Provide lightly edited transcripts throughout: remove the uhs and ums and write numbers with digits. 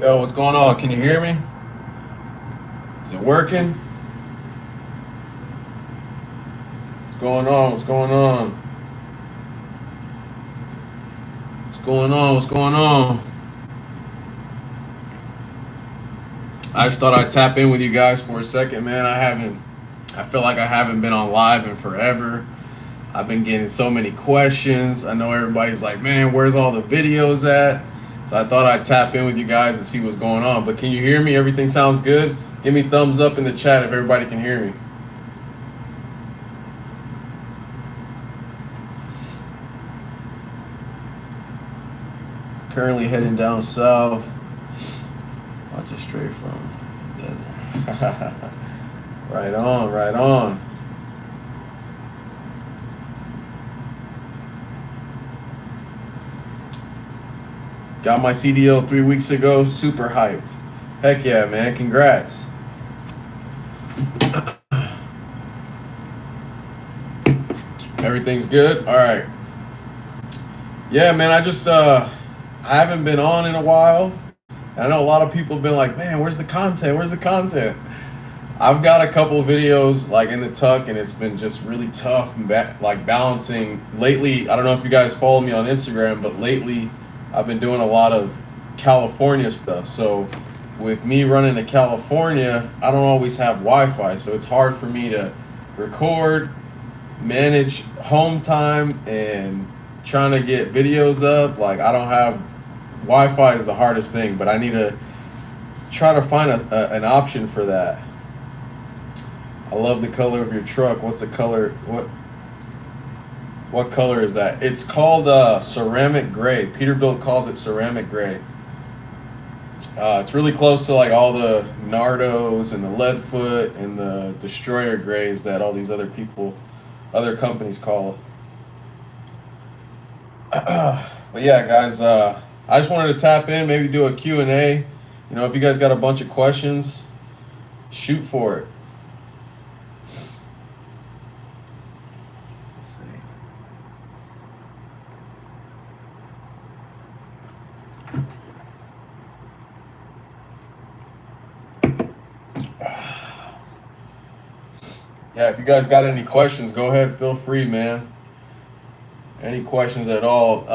Yo, what's going on? Can you hear me? Is it working? What's going on? What's going on? What's going on? What's going on? I just thought I'd tap in with you guys for a second, man. I feel like I haven't been on live in forever. I've been getting so many questions. I know everybody's like, man, where's all the videos at? So I thought I'd tap in with you guys and see what's going on. But can you hear me? Everything sounds good? Give me thumbs up in the chat if everybody can hear me. Currently heading down south. I'll just straight from the desert. Right on, right on. Got my CDL 3 weeks ago. Super hyped. Heck yeah, man. Congrats. Everything's good? All right. Yeah, man. I haven't been on in a while. I know a lot of people have been like, man, where's the content? Where's the content? I've got a couple of videos like in the tuck, and it's been just really tough, like balancing. Lately, I don't know if you guys follow me on Instagram, but lately I've been doing a lot of California stuff. So with me running to California, I don't always have Wi-Fi, so it's hard for me to record, manage home time, and trying to get videos up. Like I don't have Wi-Fi is the hardest thing, but I need to try to find an option for that. I love the color of your truck. What's the color? What color is that? It's called ceramic gray. Peterbilt calls it ceramic gray. It's really close to like all the Nardos and the Leadfoot and the Destroyer grays that all these other companies call it. But yeah, guys, I just wanted to tap in, maybe do a Q&A. You know, if you guys got a bunch of questions, shoot for it. Let's see. Yeah, if you guys got any questions, go ahead, feel free, man. Any questions at all?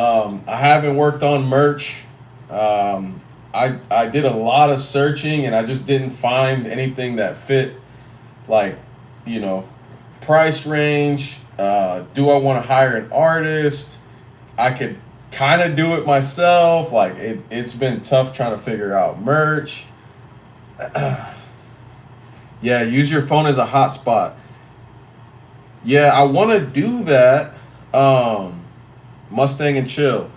I haven't worked on merch. I did a lot of searching and I just didn't find anything that fit, like, you know, price range. Do I want to hire an artist? I could kind of do it myself. Like it's been tough trying to figure out merch. Yeah, use your phone as a hotspot. Yeah, I want to do that. Mustang and Chill.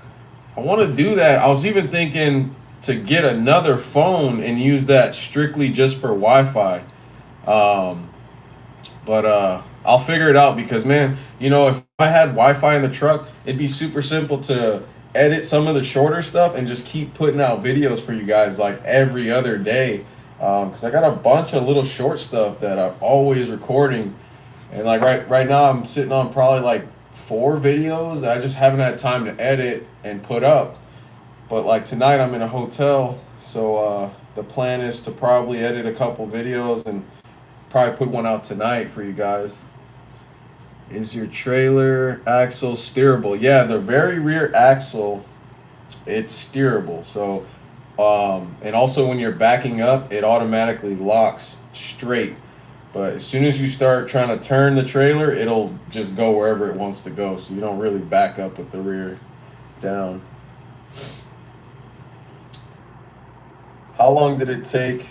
I want to do that. I was even thinking to get another phone and use that strictly just for Wi-Fi. But I'll figure it out because, man, you know, if I had Wi-Fi in the truck, it'd be super simple to edit some of the shorter stuff and just keep putting out videos for you guys like every other day. Because I got a bunch of little short stuff that I'm always recording. And like right now I'm sitting on probably like 4 videos I just haven't had time to edit and put up. But like tonight I'm in a hotel, so the plan is to probably edit a couple videos and probably put one out tonight for you guys. Is your trailer axle steerable? Yeah, the very rear axle, it's steerable. So, and also when you're backing up, it automatically locks straight. But as soon as you start trying to turn the trailer, it'll just go wherever it wants to go. So you don't really back up with the rear down. How long did it take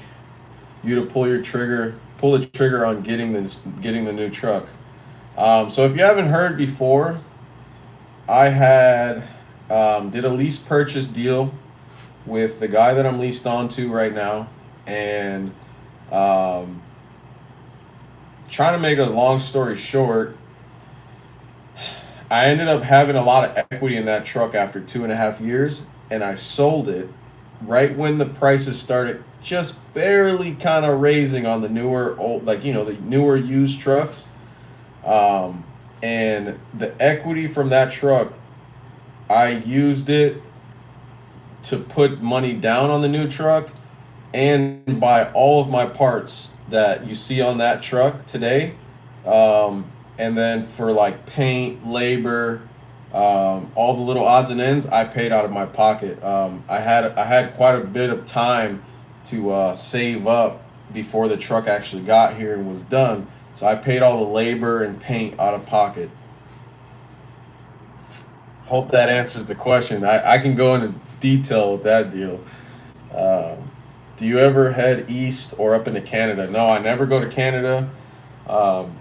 you to pull the trigger on getting the new truck? So if you haven't heard before, I did a lease purchase deal with the guy that I'm leased on to right now, and trying to make a long story short, I ended up having a lot of equity in that truck after 2.5 years, and I sold it right when the prices started just barely kind of raising on the the newer used trucks. And the equity from that truck, I used it to put money down on the new truck and buy all of my parts that you see on that truck today. Um, and then for like paint, labor, all the little odds and ends, I paid out of my pocket. I had quite a bit of time to save up before the truck actually got here and was done. So I paid all the labor and paint out of pocket. Hope that answers the question. I can go into detail with that deal. Um, do you ever head east or up into Canada? No, I never go to Canada. Um,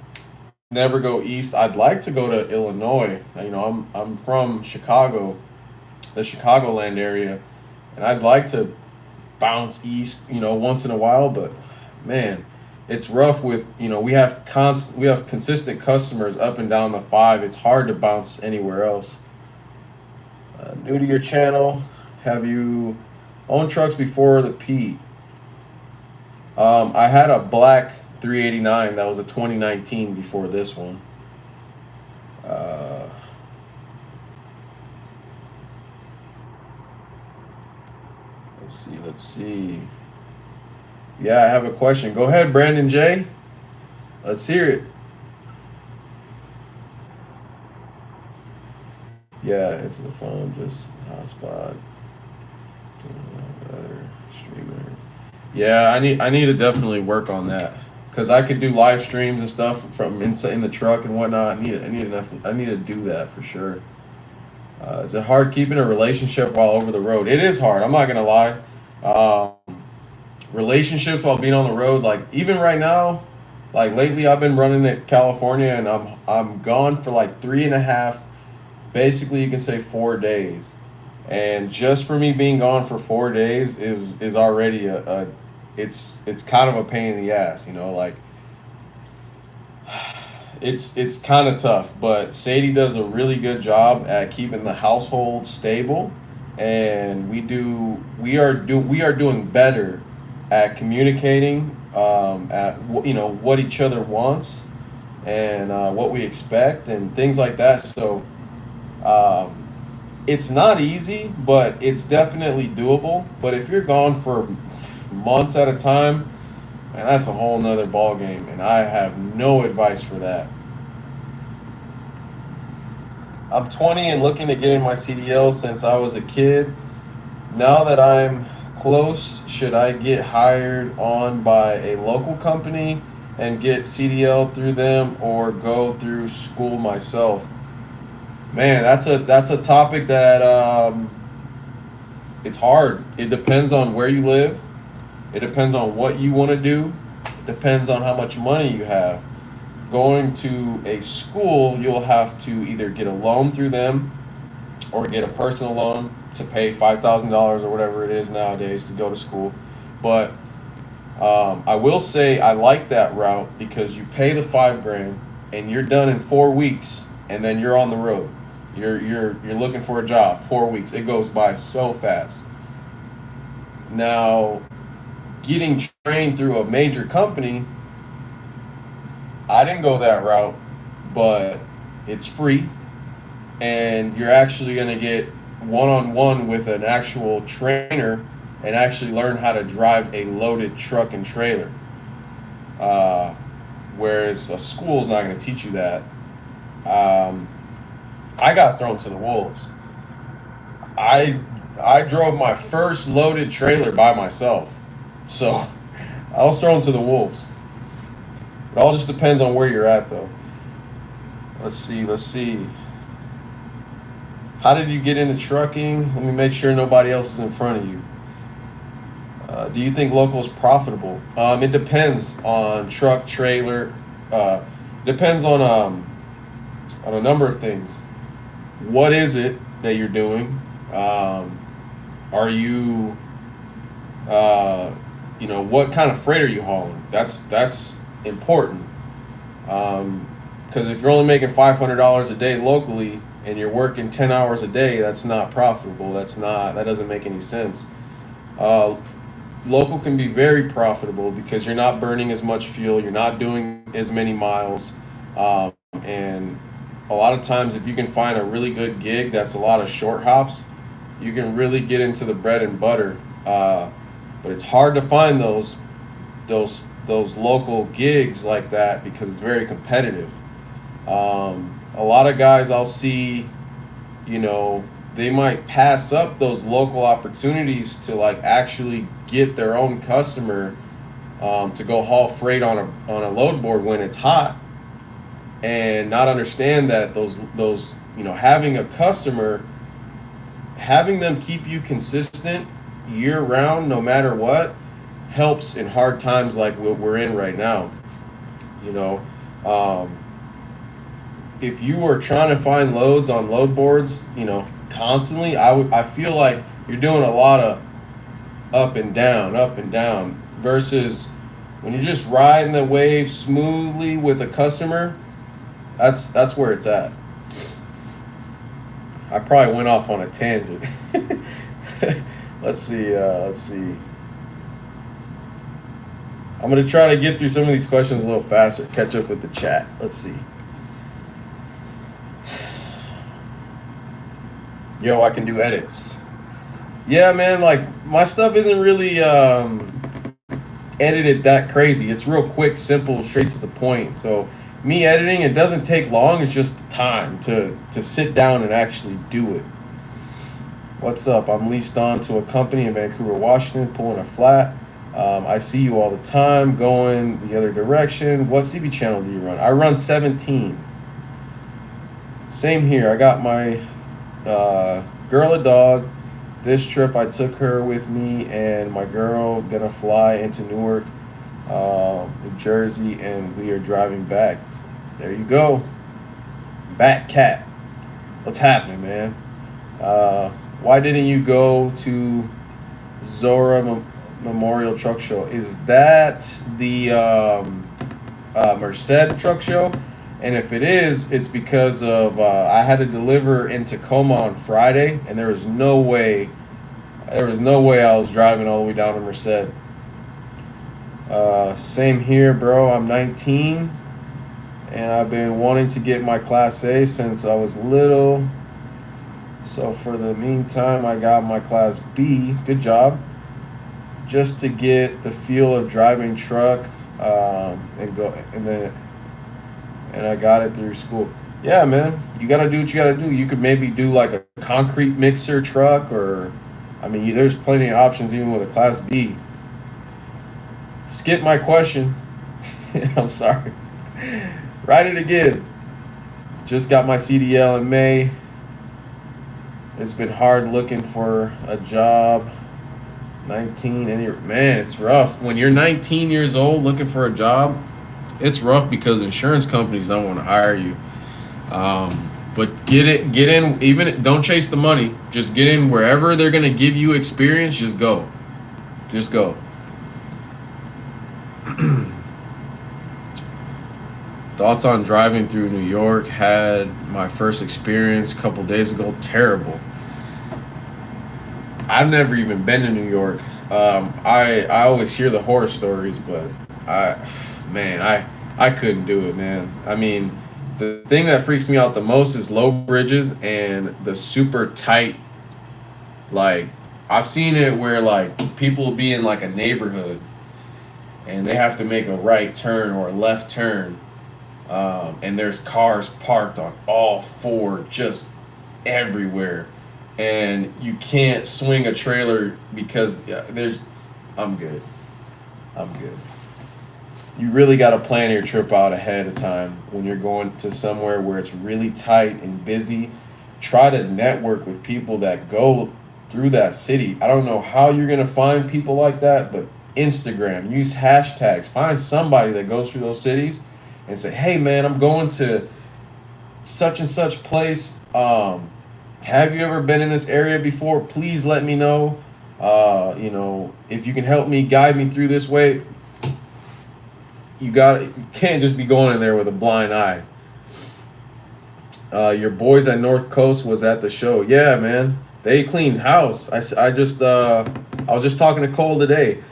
Never go east. I'd like to go to Illinois. I'm from Chicago, the Chicagoland area, and I'd like to bounce east, once in a while. But man, it's rough with we have consistent customers up and down the five. It's hard to bounce anywhere else. New to your channel, have you owned trucks before the Pete? I had a black 389 that was a 2019 before this one. Uh, let's see. Yeah, I have a question. Go ahead, Brandon J. Let's hear it. Yeah, into the phone, just hotspot. Other streamer. Yeah, I need to definitely work on that because I could do live streams and stuff from inside in the truck and whatnot. I need to do that for sure. Is it hard keeping a relationship while over the road? It is hard. I'm not gonna lie. Relationships while being on the road, like even right now, like lately, I've been running to California and I'm gone for like 3.5, basically you can say 4 days, and just for me being gone for 4 days is already a it's kind of a pain in the ass, like it's kind of tough, but Sadie does a really good job at keeping the household stable, and we are doing better at communicating, at what each other wants and what we expect and things like that. So um, it's not easy, but it's definitely doable. But if you're gone for months at a time, man, that's a whole nother ball game, and I have no advice for that. I'm 20 and looking to get in my CDL since I was a kid. Now that I'm close, should I get hired on by a local company and get CDL through them or go through school myself? Man, that's a topic that it's hard. It depends on where you live. It depends on what you want to do. It depends on how much money you have. Going to a school, you'll have to either get a loan through them or get a personal loan to pay $5,000 or whatever it is nowadays to go to school. But I will say I like that route because you pay the 5 grand and you're done in 4 weeks, and then you're on the road. You're looking for a job. 4 weeks. It goes by so fast. Now, getting trained through a major company, I didn't go that route, but it's free, and you're actually going to get one on one with an actual trainer and actually learn how to drive a loaded truck and trailer. Uh, Whereas a school is not going to teach you that. Um, I got thrown to the wolves. I I drove my first loaded trailer by myself, so I was thrown to the wolves. It all just depends on where you're at, though. Let's see. How did you get into trucking? Let me make sure nobody else is in front of you. Do you think local is profitable? It depends on truck, trailer. Depends on a number of things. What is it that you're doing? Are you, uh, what kind of freight are you hauling? That's important. Because if you're only making $500 a day locally and you're working 10 hours a day, that's not profitable. That doesn't make any sense. Uh, Local can be very profitable because you're not burning as much fuel, you're not doing as many miles, and a lot of times if you can find a really good gig that's a lot of short hops, you can really get into the bread and butter. But it's hard to find those local gigs like that because it's very competitive. A lot of guys I'll see, you know, they might pass up those local opportunities to like actually get their own customer, to go haul freight on a load board when it's hot, and not understand that those having a customer, having them keep you consistent year round no matter what, helps in hard times like what we're in right now. You know, um, if you were trying to find loads on load boards, constantly, I feel like you're doing a lot of up and down, versus when you're just riding the wave smoothly with a customer. That's where it's at. I probably went off on a tangent. Let's see. Let's see. I'm gonna try to get through some of these questions a little faster. Catch up with the chat. Let's see. Yo, I can do edits. Yeah, man. Like my stuff isn't really edited that crazy. It's real quick, simple, straight to the point. So me editing, it doesn't take long. It's just time to sit down and actually do it. What's up? I'm leased on to a company in Vancouver, Washington, pulling a flat. I see you all the time going the other direction. What CB channel do you run? I run 17. Same here. I got my girl a dog. This trip I took her with me and my girl gonna fly into Newark, New Jersey, and we are driving back. There you go. Back cat. What's happening, man? Why didn't you go to Zora Memorial Truck Show? Is that the Merced Truck Show? And if it is, it's because of I had to deliver in Tacoma on Friday, and there was no way I was driving all the way down to Merced. Same here, bro. I'm 19, and I've been wanting to get my Class A since I was little. So for the meantime, I got my Class B. Good job. Just to get the feel of driving truck, and I got it through school. Yeah, man, you gotta do what you gotta do. You could maybe do like a concrete mixer truck, or there's plenty of options even with a Class B. Skip my question. I'm sorry. Write it again. Just got my CDL in May. It's been hard looking for a job. 19, man, it's rough. When you're 19 years old looking for a job, it's rough because insurance companies don't want to hire you. But get in, even don't chase the money. Just get in wherever they're going to give you experience. Just go. Thoughts on driving through New York? Had my first experience a couple days ago. Terrible. I've never even been to New York. I always hear the horror stories, but I couldn't do it, man. The thing that freaks me out the most is low bridges and the super tight. Like, I've seen it where like people will be in like a neighborhood and they have to make a right turn or a left turn, and there's cars parked on all four just everywhere, and you can't swing a trailer because I'm good. You really got to plan your trip out ahead of time when you're going to somewhere where it's really tight and busy. Try to network with people that go through that city. I don't know how you're going to find people like that, but Instagram, use hashtags, find somebody that goes through those cities and say, hey man, I'm going to such and such place. Have you ever been in this area before? Please let me know. If you can help me, guide me through this way. You can't just be going in there with a blind eye. Your boys at North Coast was at the show. Yeah, man. They cleaned house. I was just talking to Cole today.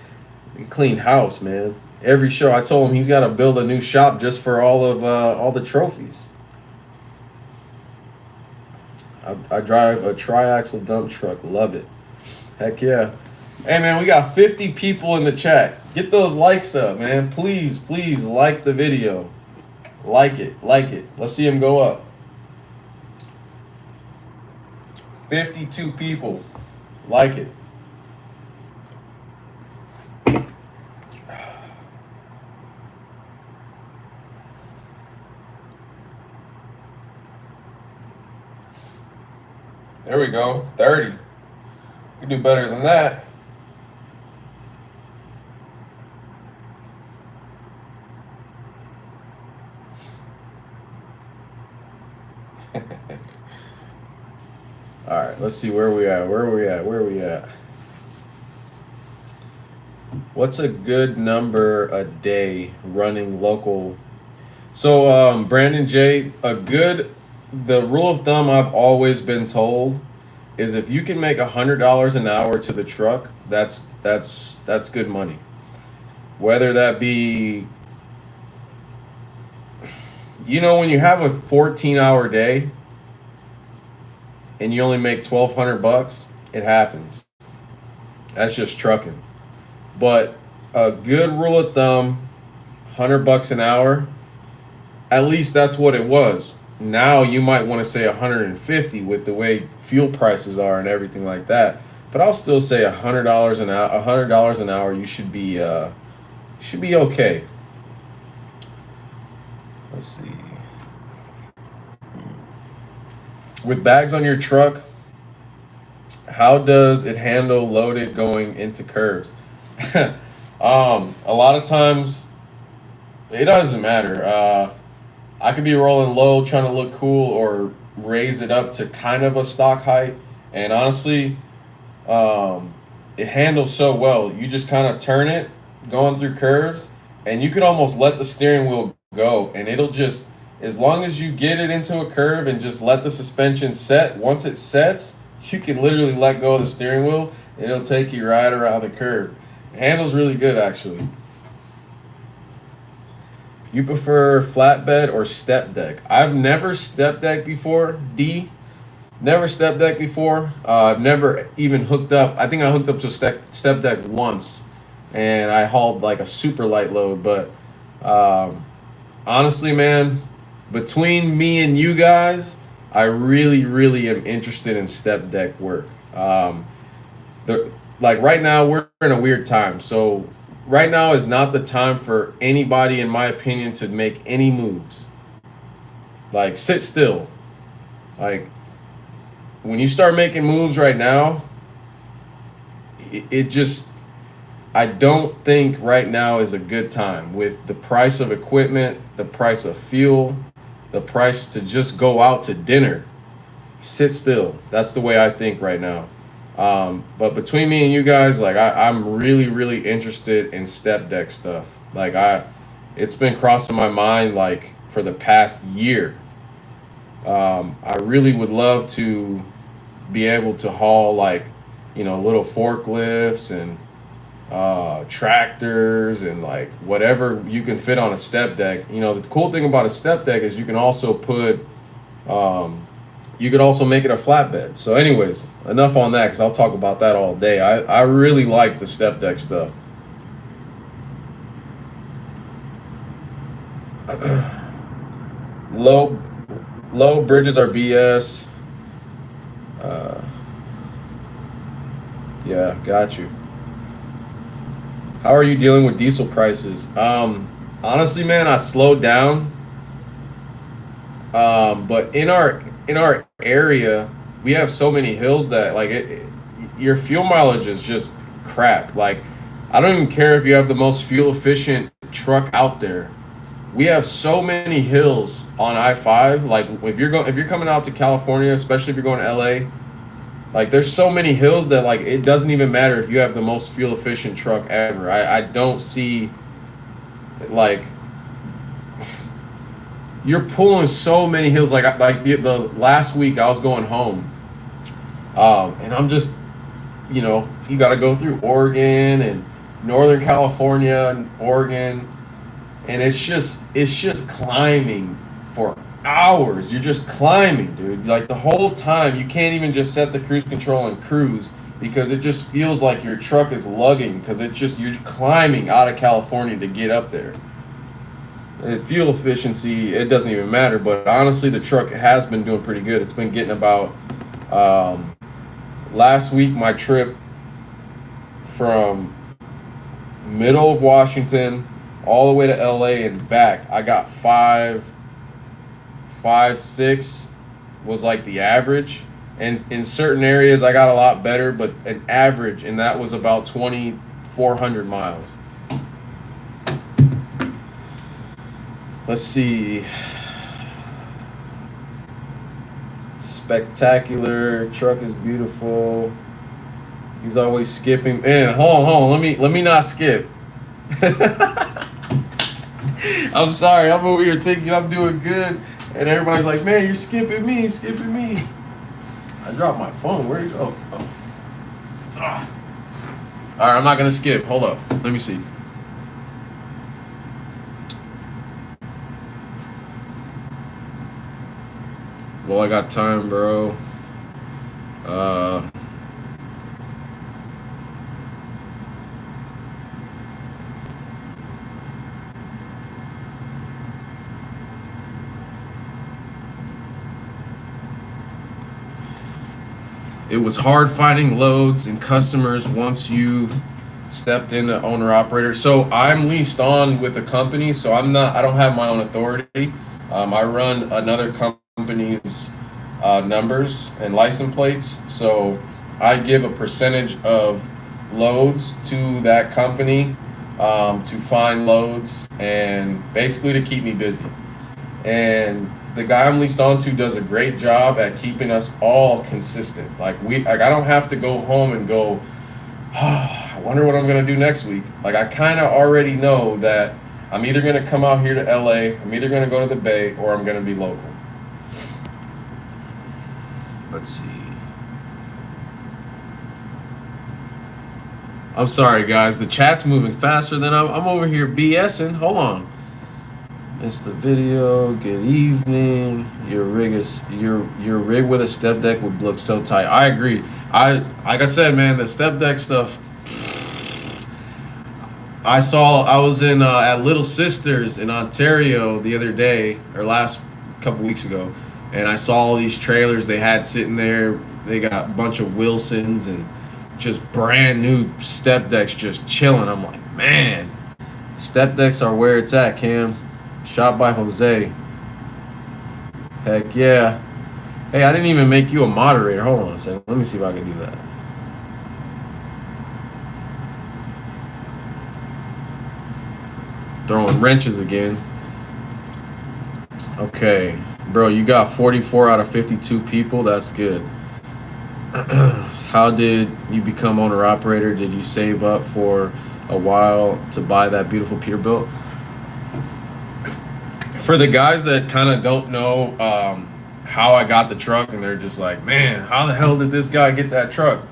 They cleaned house, man. Every show, I told him he's got to build a new shop just for all the trophies. I drive a tri-axle dump truck. Love it. Heck yeah. Hey man, we got 50 people in the chat. Get those likes up, man. Please, please like the video. Like it, like it. Let's see them go up. 52 people. Like it. There we go. 30. We do better than that. All right, let's see where we at. Where we at? Where we at? What's a good number a day running local? So, Brandon J, the rule of thumb I've always been told is if you can make $100 an hour to the truck, that's good money. Whether that be, when you have a 14-hour day and you only make $1,200, it happens. That's just trucking. But a good rule of thumb, $100 an hour, at least that's what it was. Now you might want to say 150 with the way fuel prices are and everything like that. But I'll still say $100 an hour. $100 an hour, you should be okay. Let's see. With bags on your truck, how does it handle loaded going into curves? A lot of times it doesn't matter. I could be rolling low trying to look cool or raise it up to kind of a stock height, and honestly, it handles so well. You just kind of turn it going through curves, and you could almost let the steering wheel go, and it'll just, as long as you get it into a curve and just let the suspension set, once it sets, you can literally let go of the steering wheel and it'll take you right around the curve. It handles really good, actually. You prefer flatbed or step deck? I've never step deck before, D. Never step deck before. I've never even hooked up. I think I hooked up to a step deck once, and I hauled like a super light load. But honestly, man, between me and you guys, I really, really am interested in step deck work. Like right now, we're in a weird time. So right now is not the time for anybody, in my opinion, to make any moves. Like, sit still. Like, when you start making moves right now, it just, I don't think right now is a good time with the price of equipment, the price of fuel, the price to just go out to dinner. Sit still. That's the way I think right now. But between me and you guys, like I'm really, really interested in step deck stuff. Like it's been crossing my mind like for the past year. I really would love to be able to haul like, little forklifts and tractors and like whatever you can fit on a step deck. The cool thing about a step deck is you can also put you could also make it a flatbed. So anyways, enough on that because I'll talk about that all day. I really like the step deck stuff. Low bridges are BS. Yeah, got you. How are you dealing with diesel prices? Honestly, man, I've slowed down. But in our area, we have so many hills that like your fuel mileage is just crap. Like, I don't even care if you have the most fuel efficient truck out there. We have so many hills on I-5. Like if you're coming out to California, especially if you're going to LA, like there's so many hills that like it doesn't even matter if you have the most fuel efficient truck ever. I don't see like you're pulling so many hills. Like the last week I was going home, and I'm just, you got to go through Oregon and Northern California and Oregon, and it's just climbing for hours. You're just climbing, dude. Like the whole time, you can't even just set the cruise control and cruise because it just feels like your truck is lugging because it just you're climbing out of California to get up there. Fuel efficiency, it doesn't even matter. But honestly, the truck has been doing pretty good. It's been getting about last week my trip from middle of Washington all the way to LA and back. I got 5.6 was like the average. And in certain areas, I got a lot better, but an average, and that was about 2,400 miles. Let's see. Spectacular. Truck is beautiful. He's always skipping. Man, hold on. Let me not skip. I'm sorry. I'm over here thinking I'm doing good, and everybody's like, "Man, you're skipping me, skipping me." I dropped my phone. Where'd it go? Oh. Ah. All right, I'm not gonna skip. Hold up. Let me see. Well, I got time, bro. It was hard finding loads and customers once you stepped into owner operator. So I'm leased on with a company, so I don't have my own authority. I run another company's numbers and license plates. So I give a percentage of loads to that company to find loads and basically to keep me busy. And the guy I'm leased on to does a great job at keeping us all consistent. Like I don't have to go home and go, oh, I wonder what I'm gonna do next week. Like I kind of already know that I'm either gonna come out here to LA, I'm either gonna go to the Bay, or I'm gonna be local. Let's see. I'm sorry, guys. The chat's moving faster than I'm over here BSing. Hold on. It's the video. Good evening. Your rig with a step deck would look so tight. I agree. Like I said, man, the step deck stuff. I was in at Little Sisters in Ontario the other day or last couple weeks ago, and I saw all these trailers they had sitting there. They got a bunch of Wilsons and just brand new step decks just chilling. I'm like, man, step decks are where it's at, Cam. Shot by Jose. Heck yeah. Hey, I didn't even make you a moderator. Hold on a second. Let me see if I can do that. Throwing wrenches again. Okay. Bro, you got 44 out of 52 people. That's good. How did you become owner-operator? Did you save up for a while to buy that beautiful Peterbilt? For the guys that kind of don't know how I got the truck and they're just like, man, how the hell did this guy get that truck?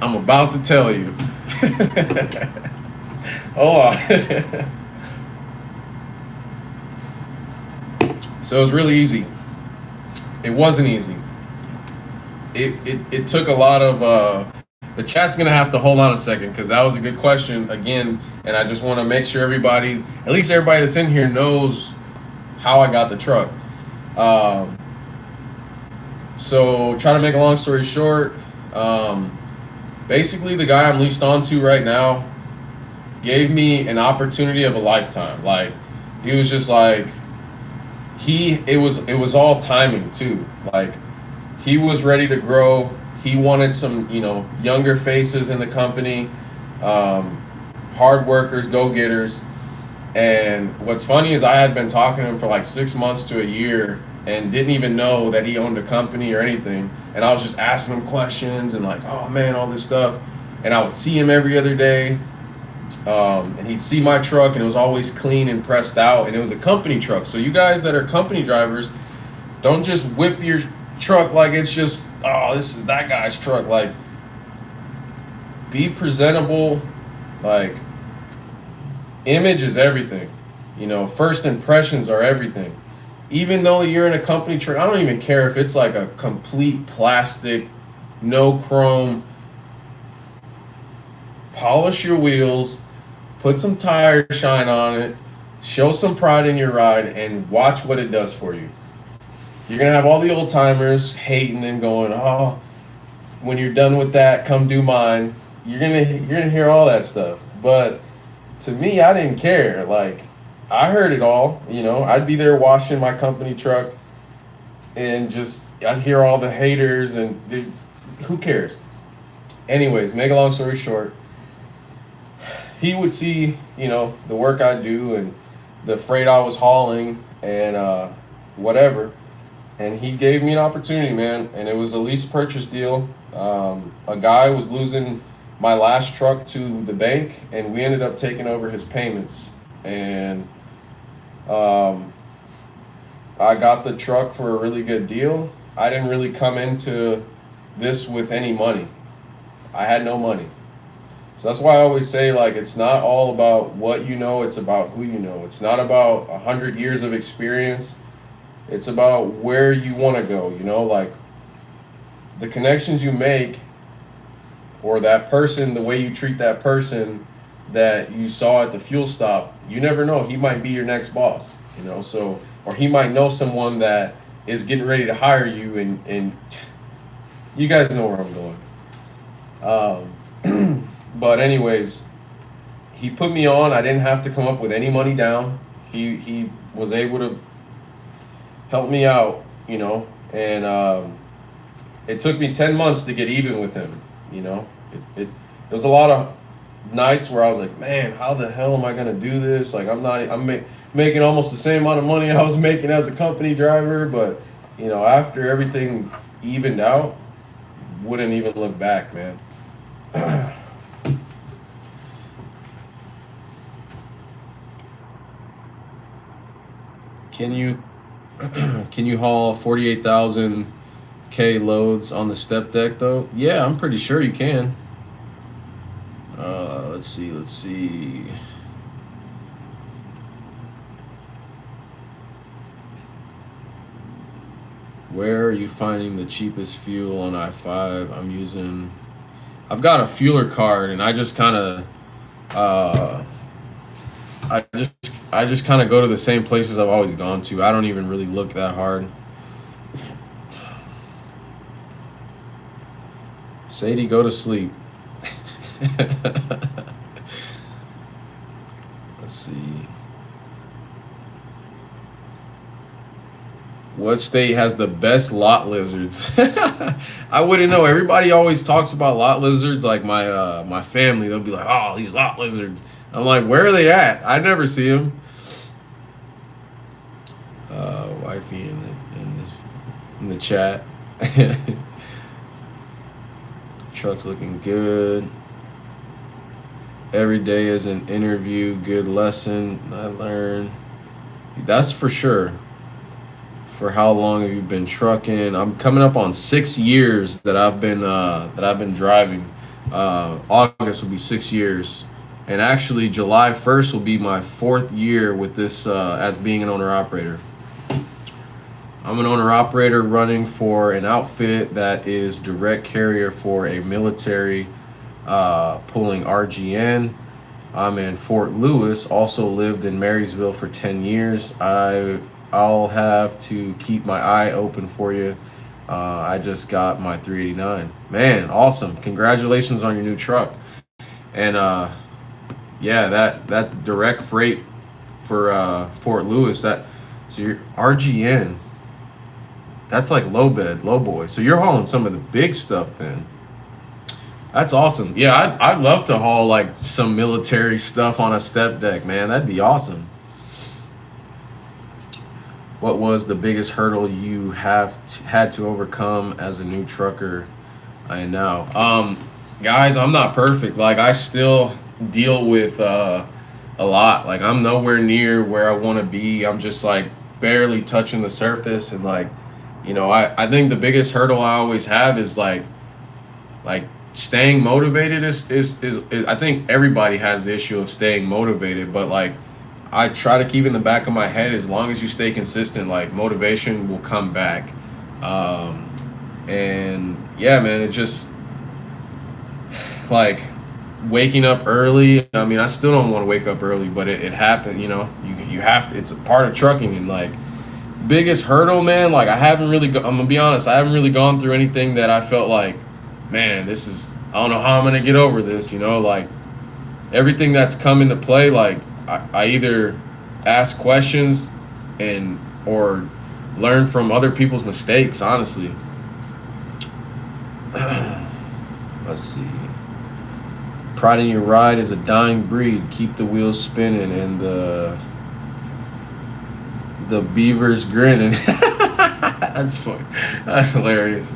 I'm about to tell you. Hold on. So it was really easy. It wasn't easy. It took a lot of the chat's gonna have to hold on a second because that was a good question again, and I just want to make sure everybody, at least everybody that's in here, knows how I got the truck. So try to make a long story short, basically the guy I'm leased onto right now gave me an opportunity of a lifetime. Like he was just like it was all timing too. Like he was ready to grow. He wanted some, younger faces in the company, hard workers, go-getters. And what's funny is I had been talking to him for like 6 months to a year and didn't even know that he owned a company or anything. And I was just asking him questions and like, oh man, all this stuff. And I would see him every other day. And he'd see my truck and it was always clean and pressed out. And it was a company truck. So you guys that are company drivers, don't just whip your truck like it's just, oh, this is that guy's truck. Like, be presentable. Like, image is everything. First impressions are everything. even though you're in a company truck, I don't even care if it's like a complete plastic, no chrome. Polish your wheels, put some tire shine on it, show some pride in your ride, and watch what it does for you. You're gonna have all the old timers hating and going, "Oh, when you're done with that, come do mine." You're gonna hear all that stuff. But to me, I didn't care. Like, I heard it all. I'd be there washing my company truck, and just I'd hear all the haters, and dude, who cares? Anyways, make a long story short, he would see, the work I do and the freight I was hauling and whatever. And he gave me an opportunity, man. And it was a lease purchase deal. A guy was losing my last truck to the bank, and we ended up taking over his payments. And I got the truck for a really good deal. I didn't really come into this with any money. I had no money. So that's why I always say, like, it's not all about what you know, it's about who you know. It's not about 100 years of experience. It's about where you want to go, like the connections you make, or that person, the way you treat that person that you saw at the fuel stop. You never know. He might be your next boss, so, or he might know someone that is getting ready to hire you, and you guys know where I'm going. But anyways, he put me on. I didn't have to come up with any money down. He was able to help me out, and it took me 10 months to get even with him. It was a lot of nights where I was like, man, how the hell am I gonna do this? Like, I'm making almost the same amount of money I was making as a company driver, but after everything evened out, wouldn't even look back, man. Can you haul 48,000 K loads on the step deck though? Yeah, I'm pretty sure you can. Let's see. Where are you finding the cheapest fuel on I-5? I've got a fueler card, and I just kind of I just kind of go to the same places I've always gone to. I don't even really look that hard. Sadie, go to sleep. Let's see. What state has the best lot lizards? I wouldn't know. Everybody always talks about lot lizards. Like my family, they'll be like, "Oh, these lot lizards." I'm like, "Where are they at? I never see them." Wifey in the chat. Truck's looking good. Every day is an interview. Good lesson I learned. That's for sure. For how long have you been trucking? I'm coming up on 6 years that I've been driving. August will be 6 years, and actually July 1st will be my 4th year with this as being an owner operator. I'm an owner operator running for an outfit that is direct carrier for a military pulling RGN. I'm in Fort Lewis. Also lived in Marysville for 10 years. I'll have to keep my eye open for you. I just got my 389. Man, awesome. Congratulations on your new truck. And yeah, that direct freight for Fort Lewis, so your RGN, that's like low boy. So you're hauling some of the big stuff then. That's awesome. Yeah, I'd love to haul like some military stuff on a step deck, man. That'd be awesome. What was the biggest hurdle you had to overcome as a new trucker? I know. Guys, I'm not perfect. Like, I still deal with a lot. Like, I'm nowhere near where I want to be. I'm just like barely touching the surface. And like, I think the biggest hurdle I always have is like staying motivated is I think everybody has the issue of staying motivated, but like I try to keep in the back of my head, as long as you stay consistent, like motivation will come back. And yeah, man, it just like waking up early. I mean, I still don't want to wake up early, but it happened. You have to. It's a part of trucking, and like biggest hurdle, man. Like I haven't really. I'm gonna be honest. I haven't really gone through anything that I felt like, man, this is. I don't know how I'm gonna get over this. Like everything that's come into play. Like I either ask questions or learn from other people's mistakes. Honestly. Let's see. Pride in your ride is a dying breed. Keep the wheels spinning and the beavers grinning. That's funny. That's hilarious.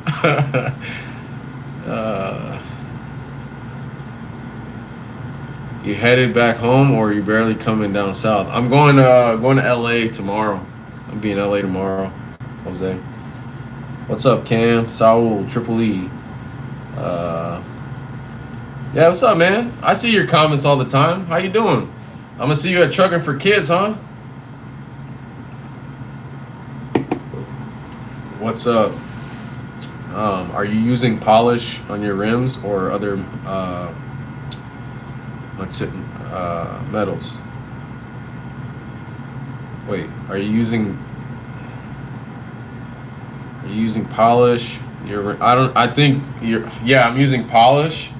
You headed back home, or are you barely coming down south? I'm going to LA tomorrow. I'll be in LA tomorrow. Jose. What's up, Cam? Saul, Triple E. Yeah, what's up, man? I see your comments all the time. How you doing? I'm gonna see you at Trucking for Kids, huh? What's up? Are you using polish on your rims or other metals? Wait, are you using polish? I'm using polish,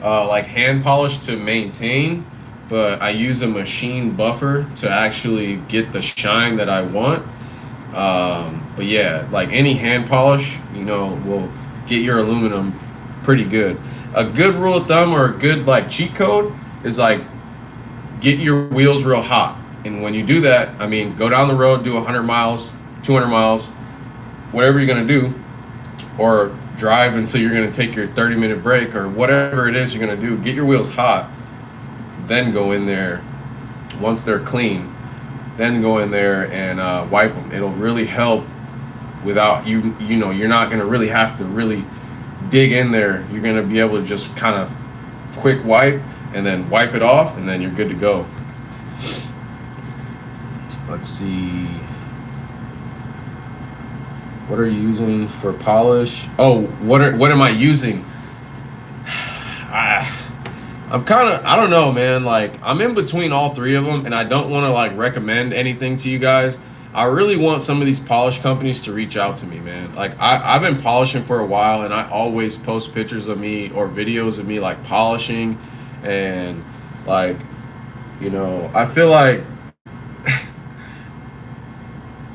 like hand polish to maintain, but I use a machine buffer to actually get the shine that I want. But yeah, like any hand polish, will get your aluminum pretty good. A good rule of thumb, or a good like cheat code, is like get your wheels real hot. And when you do that, I mean, go down the road, do 100 miles, 200 miles, whatever you're gonna do, or drive until you're gonna take your 30-minute break, or whatever it is you're gonna do. Get your wheels hot, then go in there. Once they're clean, then go in there and wipe them. It'll really help without you're not gonna really have to really dig in there. You're gonna be able to just kind of quick wipe and then wipe it off, and then you're good to go. Let's see. What are you using for polish? Oh, what am I using? I don't know, man. Like, I'm in between all three of them, and I don't want to like recommend anything to you guys. I really want some of these polish companies to reach out to me, man. Like, I've been polishing for a while, and I always post pictures of me or videos of me like polishing, and like, I feel like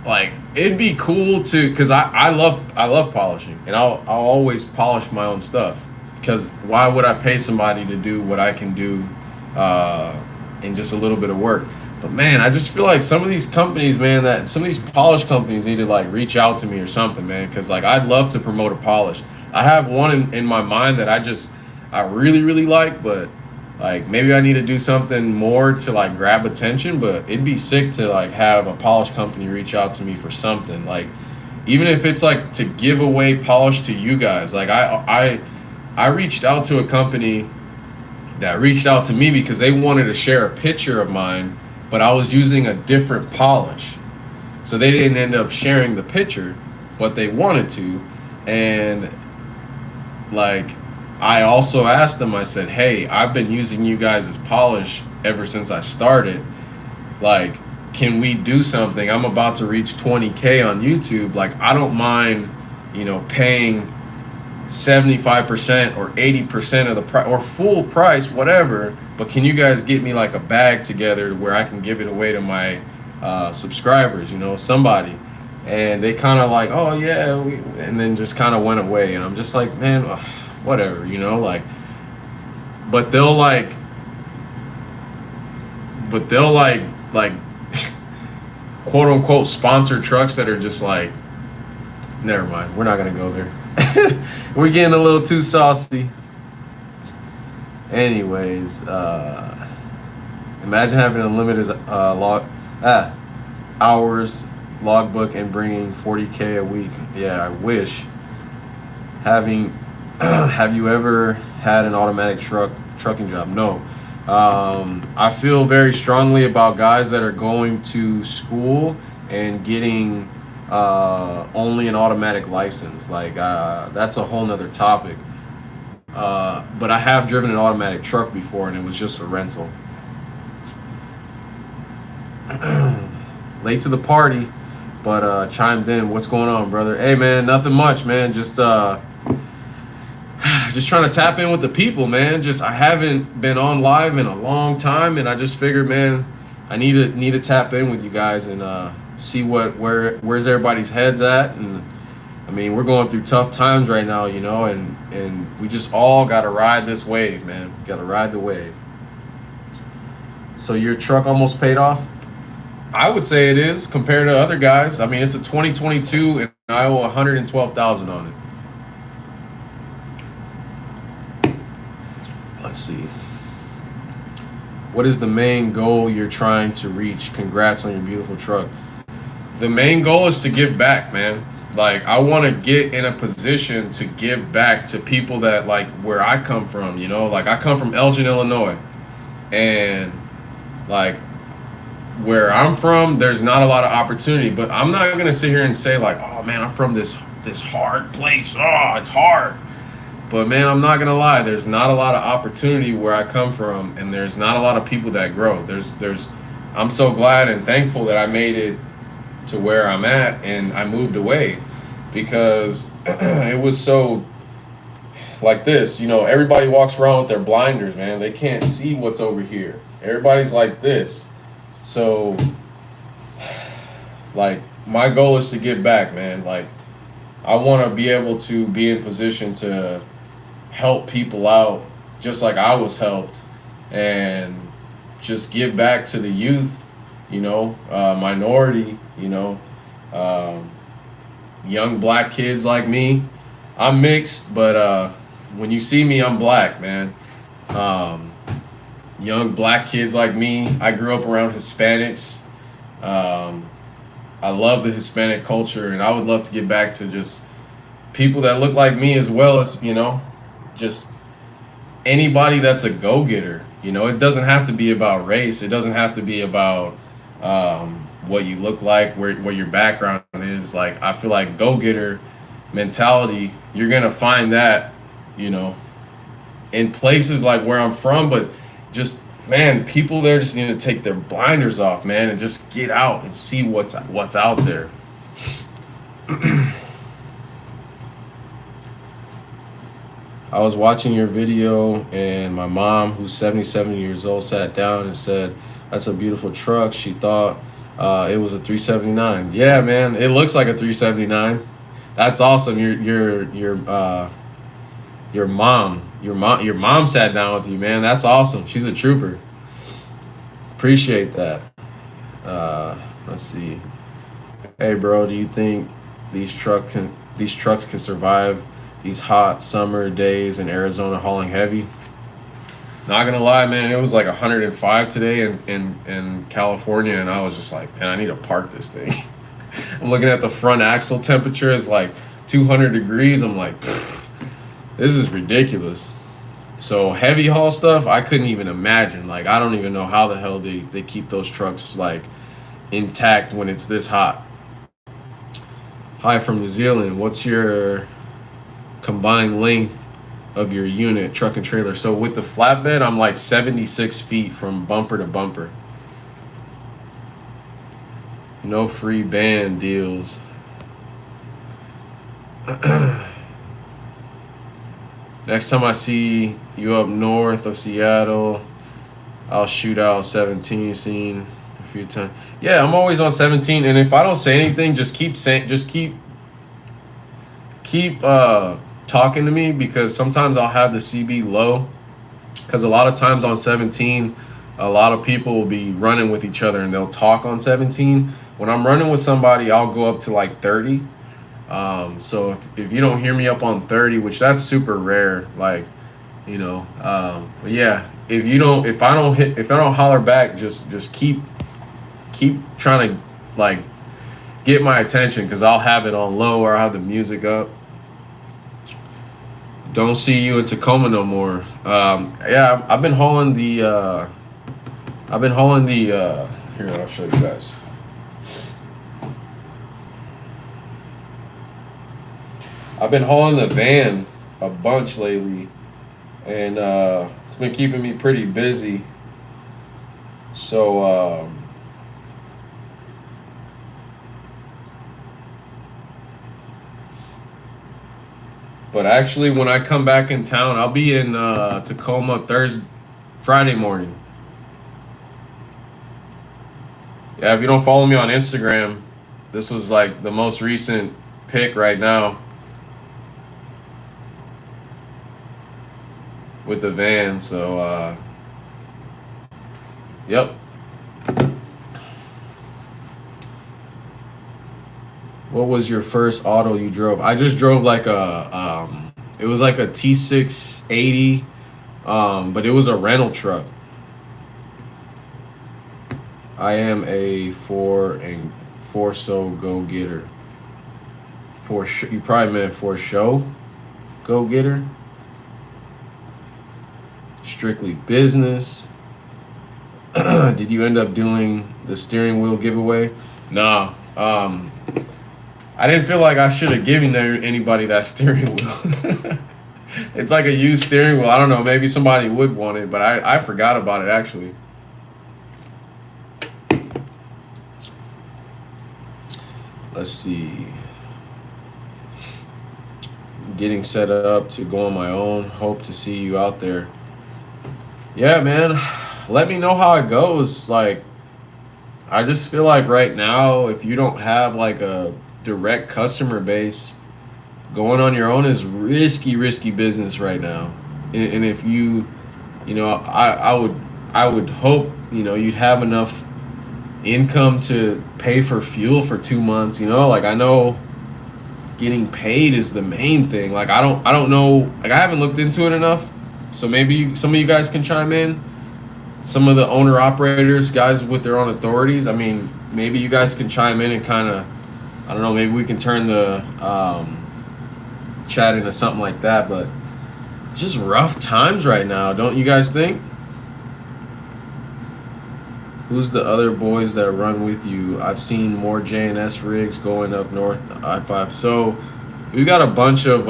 like it'd be cool to, because I love polishing, and I'll always polish my own stuff, because why would I pay somebody to do what I can do in just a little bit of work? But man, I just feel like some of these companies, man, some of these polish companies need to like reach out to me or something, man, because like I'd love to promote a polish. I have one in my mind that I really really like, but like maybe I need to do something more to like grab attention. But it'd be sick to like have a polish company reach out to me for something, like even if it's like to give away polish to you guys. Like I reached out to a company that reached out to me because they wanted to share a picture of mine, but I was using a different polish, so they didn't end up sharing the picture, but they wanted to. And like, I also asked them, I said, hey, I've been using you guys as polish ever since I started. Like, can we do something? I'm about to reach 20K on YouTube. Like, I don't mind, paying 75% or 80% of the price, or full price, whatever. But can you guys get me like a bag together where I can give it away to my subscribers, somebody? And they kind of like, oh yeah, and then just kind of went away. And I'm just like, man, whatever, like, but they'll like quote unquote sponsor trucks that are just like, never mind, we're not gonna go there. We're getting a little too saucy. Anyways, imagine having a limited hours logbook and bringing 40K a week. Yeah, I wish. Have you ever had an automatic trucking job? No. I feel very strongly about guys that are going to school and getting only an automatic license. Like that's a whole nother topic. But I have driven an automatic truck before, and it was just a rental. Late to the party, but chimed in. What's going on, brother? Hey, man, nothing much, man. Just trying to tap in with the people, man. I haven't been on live in a long time, and I just figured, man, I need to tap in with you guys and see where's everybody's heads at. And I mean, we're going through tough times right now, you know, and we just all got to ride this wave, man. Got to ride the wave. So your truck almost paid off? I would say it is compared to other guys. I mean, it's a 2022, and I owe 112,000 on it. Let's see. What is the main goal you're trying to reach? Congrats on your beautiful truck. The main goal is to give back, man. Like, I want to get in a position to give back to people that, like, where I come from, you know? Like, I come from Elgin, Illinois. And, like, where I'm from, there's not a lot of opportunity. But I'm not going to sit here and say, like, oh, man, I'm from this hard place. Oh, it's hard. But, man, I'm not going to lie. There's not a lot of opportunity where I come from. And there's not a lot of people that grow. I'm so glad and thankful that I made it to where I'm at, and I moved away because it was so like this, you know, everybody walks around with their blinders, man. They can't see what's over here. Everybody's like this. So like my goal is to get back, man. Like I want to be able to be in position to help people out just like I was helped, and just give back to the youth, you know, minority, you know, young black kids like me. I'm mixed, but when you see me, I'm black, man. Young black kids like me. I grew up around Hispanics. I love the Hispanic culture, and I would love to get back to just people that look like me, as well as, you know, just anybody that's a go-getter. You know, it doesn't have to be about race. It doesn't have to be about what you look like, where your background is. Like, I feel like go-getter mentality, you're gonna find that, you know, in places like where I'm from. But just, man, people there just need to take their blinders off, man, and just get out and see what's out there. I was watching your video, and my mom, who's 77 years old, sat down and said, "That's a beautiful truck." She thought it was a 379. Yeah, man, it looks like a 379. That's awesome. Your mom sat down with you, man. That's awesome. She's a trooper. Appreciate that. Let's see. Hey, bro, do you think these trucks can survive these hot summer days in Arizona hauling heavy? Not gonna lie, man, it was like 105 today in California, and I was just like, man, I need to park this thing. I'm looking at the front axle temperature, it's like 200 degrees. I'm like, this is ridiculous. So heavy haul stuff, I couldn't even imagine. Like, I don't even know how the hell they keep those trucks like intact when it's this hot. Hi from New Zealand. What's your combined length of your unit, truck and trailer? So with the flatbed, I'm like 76 feet from bumper to bumper. No free band deals. Next time I see you up north of Seattle, I'll shoot out 17 scene a few times. Yeah, I'm always on 17, and if I don't say anything, just keep talking to me, because sometimes I'll have the CB low, because a lot of times on 17, a lot of people will be running with each other and they'll talk on 17. When I'm running with somebody, I'll go up to like 30. So if you don't hear me up on 30, which that's super rare, like, you know, but yeah, if I don't holler back, just keep trying to like get my attention, because I'll have it on low or I'll have the music up. Don't see you in Tacoma no more. Yeah, I've been hauling the. I've been hauling the. Here, I'll show you guys. I've been hauling the van a bunch lately, and it's been keeping me pretty busy. So, but actually, when I come back in town, I'll be in Tacoma Friday morning. Yeah, if you don't follow me on Instagram, this was like the most recent pic right now with the van. So, yep. What was your first auto you drove? I just drove like it was like a T680, but it was a rental truck. I am a for so go getter. You probably meant for show go getter. Strictly business. Did you end up doing the steering wheel giveaway? Nah. I didn't feel like I should have given anybody that steering wheel. It's like a used steering wheel. I don't know. Maybe somebody would want it, but I forgot about it actually. Let's see. Getting set up to go on my own. Hope to see you out there. Yeah, man. Let me know how it goes. Like, I just feel like right now, if you don't have like a direct customer base, going on your own is risky business right now. And if you know, I would hope, you know, you'd have enough income to pay for fuel for 2 months, you know. Like, I know getting paid is the main thing. Like, I don't know, like, I haven't looked into it enough, so maybe some of you guys can chime in, some of the owner operators, guys with their own authorities. I mean, maybe you guys can chime in and kind of, I don't know, maybe we can turn the chat into something like that. But it's just rough times right now, don't you guys think? Who's the other boys that run with you? I've seen more J&S rigs going up north I-5. So we've got a bunch of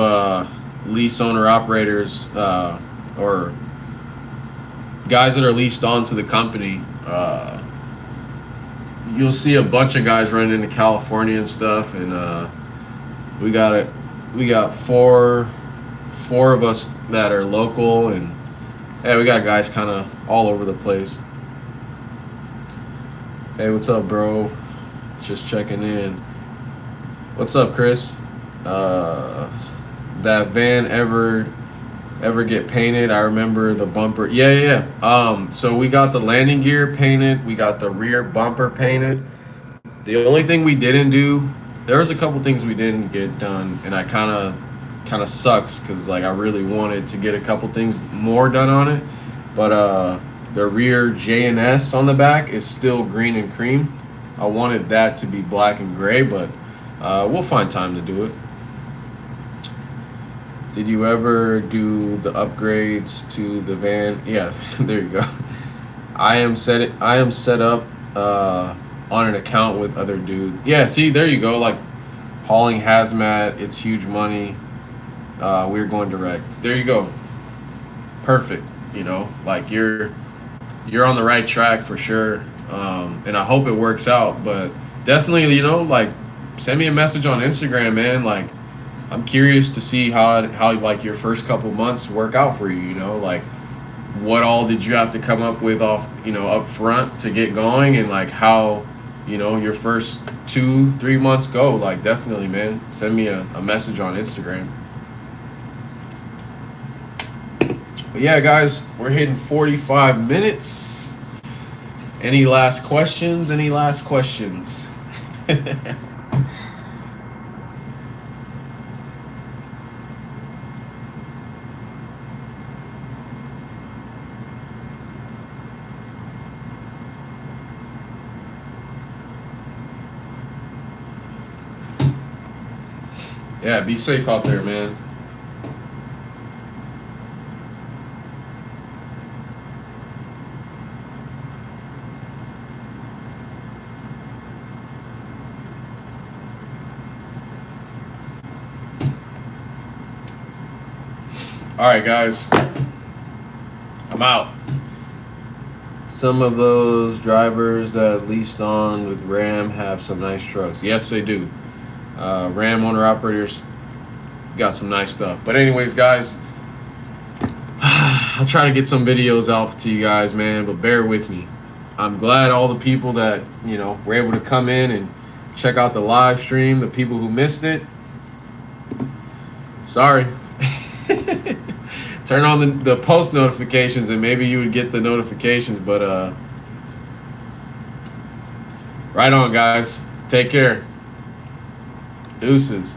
lease owner operators or guys that are leased on to the company. You'll see a bunch of guys running into California and stuff, and we got four of us that are local, and yeah, we got guys kind of all over the place. Hey, what's up, bro? Just checking in. What's up, Chris? That van ever get painted? I remember the bumper. Yeah. So we got the landing gear painted. We got the rear bumper painted. The only thing we didn't do, there was a couple things we didn't get done, and I kind of sucks because like I really wanted to get a couple things more done on it, but the rear J&S on the back is still green and cream. I wanted that to be black and gray, but we'll find time to do it. Did you ever do the upgrades to the van? Yeah, there you go. I am set up on an account with other dude. Yeah, see, there you go. Like hauling hazmat, it's huge money. We're going direct. There you go. Perfect. You know, like you're on the right track for sure. And I hope it works out. But definitely, you know, like send me a message on Instagram, man. Like I'm curious to see how like your first couple months work out for you. You know, like what all did you have to come up with up front to get going, and like how, you know, your first 2-3 months go. Like definitely, man, send me a message on Instagram. But yeah, guys, we're hitting 45 minutes. Any last questions? Yeah, be safe out there, man. All right, guys. I'm out. Some of those drivers that leased on with Ram have some nice trucks. Yes, they do. Ram owner operators got some nice stuff. But anyways, guys, I'll try to get some videos out to you guys, man, but bear with me. I'm glad all the people that, you know, were able to come in and check out the live stream. The people who missed it, sorry. Turn on the post notifications and maybe you would get the notifications. But right on, guys. Take care. Deuces.